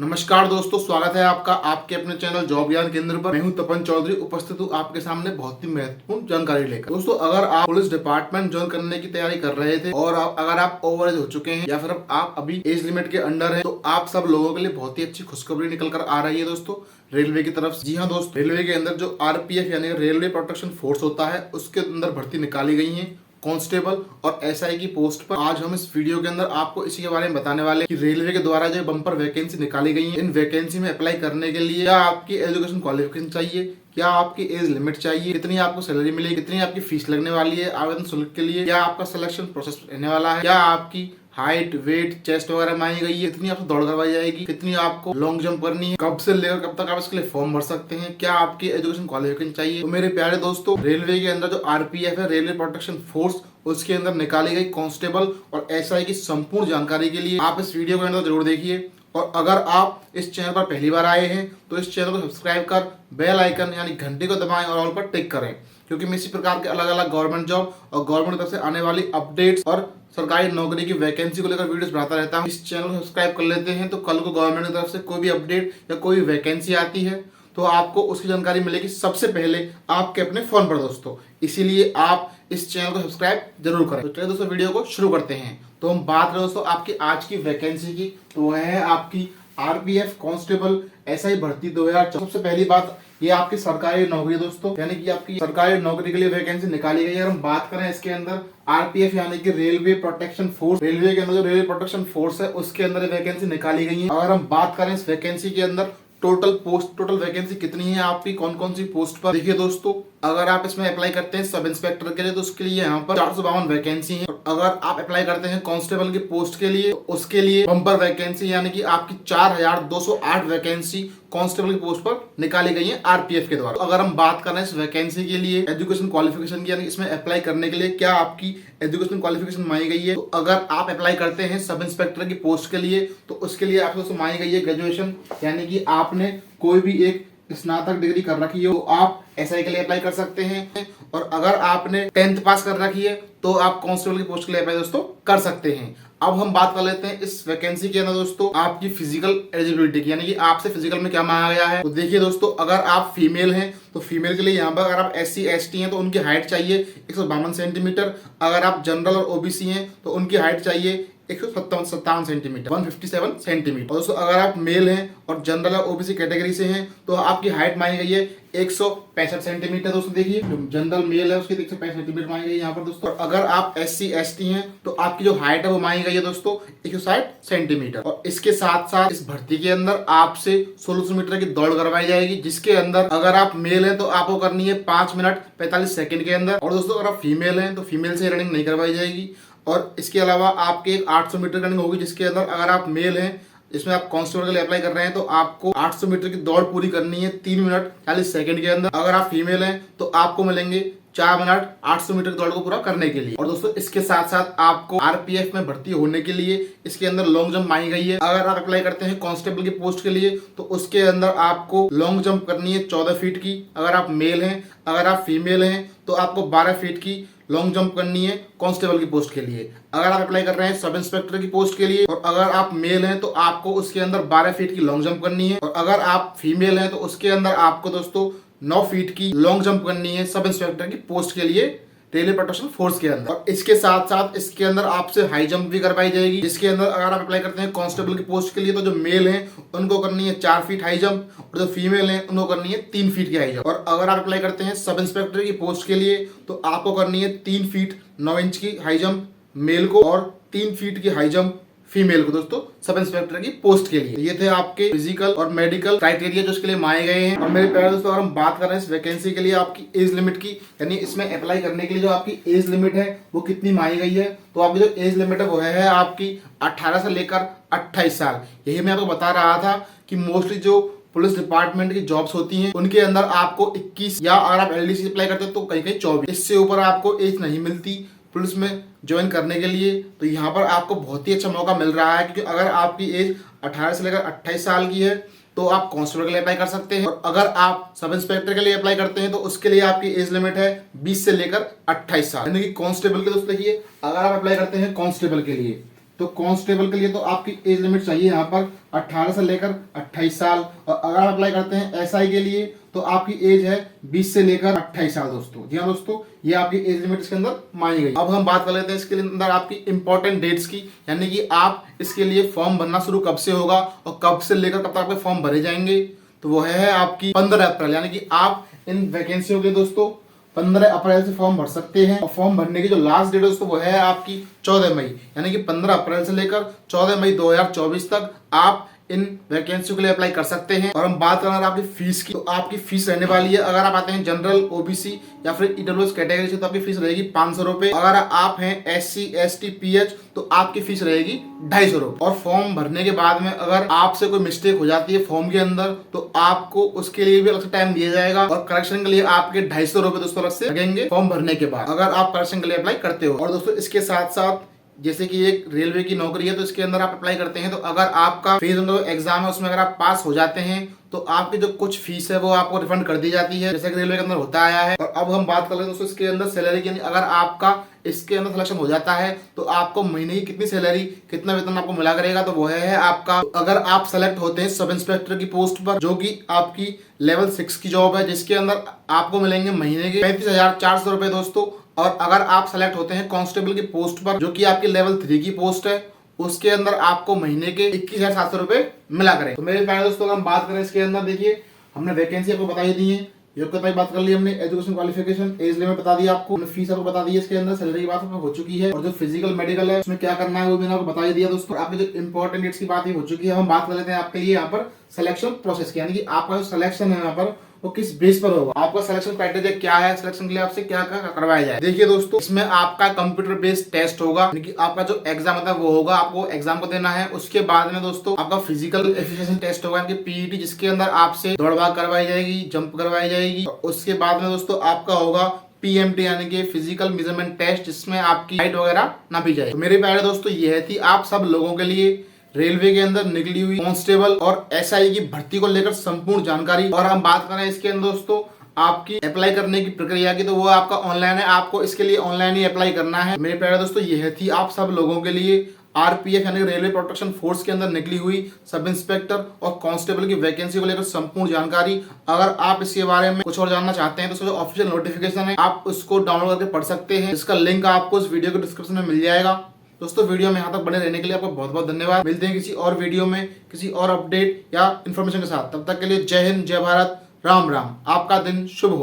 नमस्कार दोस्तों, स्वागत है आपका आपके अपने चैनल जॉब ज्ञान केंद्र पर। मैं हूं तपन चौधरी, उपस्थित हूं आपके सामने बहुत ही महत्वपूर्ण जानकारी लेकर। दोस्तों, अगर आप पुलिस डिपार्टमेंट ज्वाइन करने की तैयारी कर रहे थे और अगर आप ओवर एज हो चुके हैं या फिर आप अभी एज लिमिट के अंडर हैं, तो आप सब लोगों के लिए बहुत ही अच्छी खुशखबरी निकल कर आ रही है दोस्तों, रेलवे की तरफ से। जी हाँ दोस्तों, रेलवे के अंदर जो आरपीएफ यानी रेलवे प्रोटेक्शन फोर्स होता है, उसके अंदर भर्ती निकाली गई है कांस्टेबल और एसआई की पोस्ट पर। आज हम इस वीडियो के अंदर आपको इसी के बारे में बताने वाले हैं कि रेलवे के द्वारा जो बम्पर वैकेंसी निकाली गई है, इन वैकेंसी में अप्लाई करने के लिए क्या आपकी एजुकेशन क्वालिफिकेशन चाहिए, क्या आपकी एज लिमिट चाहिए, कितनी आपको सैलरी मिलेगी, कितनी आपकी फीस लगने वाली है आवेदन शुल्क के लिए, क्या आपका सिलेक्शन प्रोसेस रहने वाला है, क्या आपकी हाइट, वेट, चेस्ट वगैरह मांगी गई है, कितनी आपसे दौड़ करवाई जाएगी, कितनी आपको लॉन्ग जंप करनी है, कब से लेकर कब तक आप इसके लिए फॉर्म भर सकते हैं, क्या आपकी एजुकेशन क्वालिफिकेशन चाहिए। तो मेरे प्यारे दोस्तों, रेलवे के अंदर जो आरपीएफ है, रेलवे प्रोटेक्शन फोर्स, उसके अंदर निकाली गई कांस्टेबल और एसआई की संपूर्ण जानकारी के लिए आप इस वीडियो के अंदर जरूर देखिए। और अगर आप इस चैनल पर पहली बार आए हैं तो इस चैनल को सब्सक्राइब कर बेल आइकन यानी घंटे को दबाएं और ऑल पर टिक करें, क्योंकि मैं इसी प्रकार के अलग अलग गवर्नमेंट जॉब और गवर्नमेंट की तरफ से आने वाली अपडेट्स और सरकारी नौकरी की वैकेंसी को लेकर वीडियोस बनाता रहता हूं। इस चैनल को सब्सक्राइब कर लेते हैं तो कल को गवर्नमेंट की तरफ से कोई भी अपडेट या कोई वैकेंसी आती है तो आपको उसकी जानकारी मिलेगी सबसे पहले आपके अपने फोन पर दोस्तों। इसीलिए आप इस चैनल को सब्सक्राइब जरूर करें। तो चलिए दोस्तों, वीडियो को शुरू करते हैं। तो हम बात करें दोस्तों आपकी आज की वैकेंसी की, तो वह है आपकी आरपीएफ कांस्टेबल एसआई भर्ती 2014। सबसे पहली बात, ये आपकी सरकारी नौकरी दोस्तों, यानी कि आपकी सरकारी नौकरी के लिए वैकेंसी निकाली गई है। हम बात करें इसके अंदर आरपीएफ यानी कि रेलवे प्रोटेक्शन फोर्स, रेलवे के अंदर जो रेलवे प्रोटेक्शन फोर्स है उसके अंदर वैकेंसी निकाली गई है। अगर हम बात करें इस वैकेंसी के अंदर टोटल वैकेंसी कितनी है आपकी, कौन कौन सी पोस्ट पर, देखिए दोस्तों, अगर आप इसमें अप्लाई करते हैं सब इंस्पेक्टर के लिए तो उसके लिए यहाँ पर 452 वैकेंसी है। अगर आप अप्लाई करते हैं कांस्टेबल की पोस्ट के लिए तो उसके लिए बम्पर वैकेंसी यानी कि आपकी 4208 वैकेंसी कांस्टेबल की पोस्ट पर निकाली गई है आरपीएफ के द्वारा। अगर हम बात करें इस वैकेंसी के लिए एजुकेशन क्वालिफिकेशन की, यानी इसमें अप्लाई करने के लिए क्या आपकी एजुकेशन क्वालिफिकेशन मांगी गई है, तो अगर आप अप्लाई करते हैं सब इंस्पेक्टर की पोस्ट के लिए तो उसके लिए आपको मांगी गई है ग्रेजुएशन, यानी कि आपने कोई भी एक स्नातक डिग्री कर रखी है तो आप एसआई के लिए अप्लाई कर सकते हैं। और अगर आपने 10th पास कर रखी है तो आप कांस्टेबल की पोस्ट के लिए अप्लाई दोस्तों कर सकते हैं। अब हम बात कर लेते हैं इस वैकेंसी के अंदर दोस्तों आपकी फिजिकल एलिजिबिलिटी की, यानी कि आपसे फिजिकल में क्या मांगा गया है। तो देखिए दोस्तों, अगर आप फीमेल हैं तो फीमेल के लिए यहाँ पर, अगर आप SC ST हैं तो उनकी हाइट चाहिए 152 सेंटीमीटर। अगर आप जनरल और ओबीसी हैं तो उनकी हाइट चाहिए 157 सेंटीमीटर, 157 सेंटीमीटर। दोस्तों, अगर आप मेल हैं और जनरल और ओबीसी कैटेगरी से हैं तो आपकी हाइट मांगी गई है 165 सेंटीमीटर। दोस्तों देखिए, जनरल मेल है उसकी 165 सेंटीमीटर मांगी गई है यहाँ पर दोस्तों। अगर आप SC ST हैं तो आपकी जो हाइट है वो मांगी गई है दोस्तों 160 सेंटीमीटर। और इसके साथ साथ इस भर्ती के अंदर आपसे 1600 मीटर की दौड़ करवाई जाएगी, जिसके अंदर अगर आप मेल हैं तो आपको करनी है 5 मिनट 45 सेकंड के अंदर। और दोस्तों, अगर आप फीमेल हैं तो फीमेल से रनिंग नहीं करवाई जाएगी। और इसके अलावा आपके 800 मीटर रनिंग होगी, जिसके अंदर अगर आप मेल हैं, इसमें आप कांस्टेबल के लिए अप्लाई कर रहे हैं तो आपको 800 मीटर की दौड़ पूरी करनी है 3 मिनट 40 सेकंड के अंदर। अगर आप फीमेल हैं तो आपको मिलेंगे 4 मिनट 800 मीटर की दौड़ को पूरा करने के लिए। और दोस्तों, इसके साथ साथ आपको आरपीएफ में भर्ती होने के लिए इसके अंदर लॉन्ग जंप मांगी गई है। अगर आप अप्लाई करते हैं कांस्टेबल की पोस्ट के लिए तो उसके अंदर आपको लॉन्ग जंप करनी है 14 फीट की, अगर आप मेल हैं। अगर आप फीमेल हैं तो आपको 12 फीट की लॉन्ग जंप करनी है कांस्टेबल की पोस्ट के लिए। अगर आप अप्लाई कर रहे हैं सब इंस्पेक्टर की पोस्ट के लिए और अगर आप मेल हैं तो आपको उसके अंदर 12 फीट की लॉन्ग जंप करनी है। और अगर आप फीमेल हैं तो उसके अंदर आपको दोस्तों 9 फीट की लॉन्ग जंप करनी है सब इंस्पेक्टर की पोस्ट के लिए रेलवे प्रोटेक्शन फोर्स के अंदर। और इसके साथ साथ इसके अंदर आपसे हाई जंप भी करवाई जाएगी, जिसके अंदर अगर आप अप्लाई करते हैं कांस्टेबल की पोस्ट के लिए तो जो मेल हैं उनको करनी है 4 फीट हाई जंप और जो फीमेल हैं उनको करनी है 3 फीट की हाई जंप। और अगर आप अप्लाई करते हैं सब इंस्पेक्टर की पोस्ट के लिए तो आपको करनी है 3 फीट 9 इंच की हाई जंप मेल को और 3 फीट की हाई जंप फीमेल को दोस्तों सब इंस्पेक्टर की पोस्ट के लिए। ये थे आपके फिजिकल और मेडिकल क्राइटेरिया जो इसके लिए मांगे गए हैं। और मेरे प्यारे दोस्तों, अगर हम बात कर रहे हैं इस वैकेंसी के लिए आपकी एज लिमिट की, यानी इसमें अप्लाई करने के लिए जो आपकी एज लिमिट है वो कितनी मांगी गई है, तो आपकी जो एज लिमिट है वो है आपकी 18 से लेकर 28 साल। यही मैं आपको बता रहा था कि मोस्टली जो पुलिस डिपार्टमेंट की जॉब्स होती हैं उनके अंदर आपको 21 या अगर आप LDC अप्लाई करते हो तो कहीं कहीं 24, इससे ऊपर आपको एज नहीं मिलती पुलिस में ज्वाइन करने के लिए। तो यहाँ पर आपको बहुत ही अच्छा मौका मिल रहा है, क्योंकि अगर आपकी एज 18 से लेकर 28 साल की है तो आप कांस्टेबल के लिए अप्लाई कर सकते हैं। और अगर आप सब इंस्पेक्टर के लिए अप्लाई करते हैं तो उसके लिए आपकी एज लिमिट है 20 से लेकर 28 साल, यानी कि कांस्टेबल के दोस्तों देखिए, अगर आप अप्लाई करते हैं कांस्टेबल के लिए तो कांस्टेबल के लिए तो आपकी एज लिमिट चाहिए यहाँ पर 18 से लेकर 28 साल, और अगर आप अप्लाई करते हैं एसआई के लिए तो आपकी एज है 20 से लेकर 28 साल दोस्तों। जी हाँ दोस्तों, ये आपकी एज लिमिट इसके अंदर मानी गई। अब हम बात कर लेते हैं इसके अंदर आपकी इंपॉर्टेंट डेट्स की, यानी कि आप इसके लिए फॉर्म भरना शुरू कब से होगा और कब से लेकर कब तक आपके फॉर्म भरे जाएंगे। तो वो है आपकी 15 अप्रैल, यानी कि आप इन वैकेंसियों के दोस्तों 15 अप्रैल से फॉर्म भर सकते हैं। और फॉर्म भरने की जो लास्ट डेट है दोस्तों वो है आपकी 14 मई, यानी कि 15 अप्रैल से लेकर 14 मई 2024 तक आप इन वैकेंसियों के लिए अप्लाई कर सकते हैं। और हम बात करें आपकी फीस की, तो आपकी फीस रहने वाली है, अगर आप आते हैं जनरल, ओबीसी या फिर ईडब्ल्यूएस कैटेगरी से तो आपकी फीस रहेगी 500 रुपए। अगर आप हैं एससी, एसटी, पीएच तो आपकी फीस रहेगी 250 रुपए। और फॉर्म भरने के बाद में अगर आपसे कोई मिस्टेक हो जाती है फॉर्म के अंदर तो आपको उसके लिए भी अलग से टाइम दिया जाएगा, और करेक्शन के लिए आपके 250 रुपए दोस्तों अलग से लगेंगे फॉर्म भरने के बाद, अगर आप करेक्शन के लिए अप्लाई करते हो। और दोस्तों इसके साथ साथ जैसे कि एक रेलवे की नौकरी है तो इसके अंदर आप अप्लाई करते हैं तो अगर आपका फीस एग्जाम है उसमें अगर आप पास हो जाते हैं तो आपकी जो कुछ फीस है वो आपको रिफंड कर दी जाती है, जैसे कि रेलवे के अंदर होता आया है। और अब हम बात कर रहे हैं दोस्तों इसके अंदर सैलरी की, अगर आपका इसके अंदर सिलेक्शन हो जाता है तो आपको महीने की कितनी सैलरी, कितना वेतन आपको मिला करेगा, तो वो है आपका, अगर आप सेलेक्ट होते हैं सब इंस्पेक्टर की पोस्ट पर जो कि आपकी लेवल 6 की जॉब है, जिसके अंदर आपको मिलेंगे महीने के 35,400 रुपए दोस्तों। और अगर आप सेलेक्ट होते हैं कांस्टेबल की पोस्ट पर जो कि आपकी लेवल 3 की पोस्ट है, उसके अंदर आपको महीने के 21,700 रुपए मिला करें। तो मेरे प्यारे दोस्तों अगर हम बात करें इसके अंदर, देखिए हमने वैकेंसी आपको बता ही दी है, योग्यता की बात कर ली हमने, एजुकेशन क्वालिफिकेशन, एज लिमिट बता दिया आपको, फीस आपको बता दी है, इसके अंदर सैलरी की बात हो चुकी है, और जो फिजिकल मेडिकल है उसमें क्या करना है वो मैंने आपको बता ही दिया दोस्तों। आपकी जो इंपॉर्टेंट डेट्स की बात हो चुकी है, हम बात कर लेते हैं आपके लिए यहाँ पर सिलेक्शन प्रोसेस की, यानी कि आपका जो सिलेक्शन है यहाँ पर वो किस बेस पर होगा, आपका सिलेक्शन क्राइटेरिया क्या है, सिलेक्शन के लिए आपसे क्या क्या करवाया जाए। देखिए दोस्तों, इसमें आपका कंप्यूटर बेस्ड टेस्ट होगा, यानी कि आपका जो एग्जाम होता है वो होगा, आपको एग्जाम को देना है। उसके बाद में दोस्तों आपका फिजिकल एफिशिएंसी टेस्ट होगा, यानी कि पीईटी, जिसके अंदर आपसे दौड़ भाग करवाई जाएगी, जंप करवाई जाएगी। उसके बाद में दोस्तों आपका होगा पीएमटी, यानी कि फिजिकल मेजरमेंट टेस्ट, जिसमें आपकी हाइट वगैरह नापी जाए। तो मेरे प्यारे दोस्तों ये थी आप सब लोगों के लिए रेलवे के अंदर निकली हुई कांस्टेबल और एसआई की भर्ती को लेकर संपूर्ण जानकारी। और हम बात करें इसके अंदर दोस्तों आपकी अप्लाई करने की प्रक्रिया की, तो वो आपका ऑनलाइन है, आपको इसके लिए ऑनलाइन ही अप्लाई करना है। मेरे प्यारे दोस्तों यह थी आप सब लोगों के लिए आरपीएफ यानी रेलवे प्रोटेक्शन फोर्स के अंदर निकली हुई सब इंस्पेक्टर और कांस्टेबल की वैकेंसी को लेकर संपूर्ण जानकारी। अगर आप इसके बारे में कुछ और जानना चाहते हैं तो जो ऑफिशियल नोटिफिकेशन है आप उसको डाउनलोड करके पढ़ सकते हैं, इसका लिंक आपको इस वीडियो के डिस्क्रिप्शन में मिल जाएगा। दोस्तों वीडियो में यहाँ तक बने रहने के लिए आपको बहुत बहुत धन्यवाद। मिलते हैं किसी और वीडियो में किसी और अपडेट या इन्फॉर्मेशन के साथ, तब तक के लिए जय हिंद, जय भारत, राम राम। आपका दिन शुभ हो।